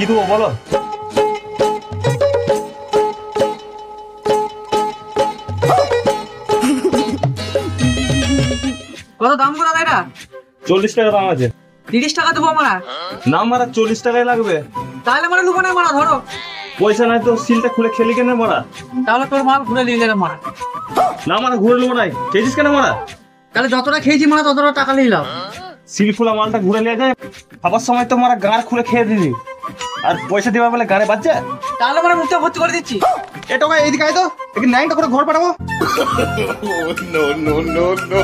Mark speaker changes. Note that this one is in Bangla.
Speaker 1: দেবো বলো?
Speaker 2: কত দাম করে এটা?
Speaker 1: 40 টাকা দাম আছে।
Speaker 2: 30 টাকা দেবো আমরা।
Speaker 1: না মারা 40 টাকাই লাগবে।
Speaker 2: তাহলে মানে লুকো না মারা, ধরো।
Speaker 1: পয়সা নাই তো সিলটা খুলে খেলি কেন মারা?
Speaker 2: তাহলে তোর মাল ঘুরে নিয়ে যাবে মারা।
Speaker 1: না মারা ঘুরে নেবো নাই, খেয়েছিস কেন মারা?
Speaker 2: তাহলে যতটা খেয়েছি মারা ততটা টাকা নিলাম।
Speaker 1: সিল খোলা মালটা ঘুরে নিয়ে যায়, খাবার সময় তো মারা গাড় খুলে খেয়ে দিলি, আর পয়সা দিবা বলে গাড়ে বাচ্চা।
Speaker 2: তাহলে মানে মুখটা ভর্তি করে দিচ্ছি।
Speaker 1: এটা এইদিকে আয় তো, একে ন্যাংটা করে ঘর পাঠাবো।
Speaker 3: No, no, no, no.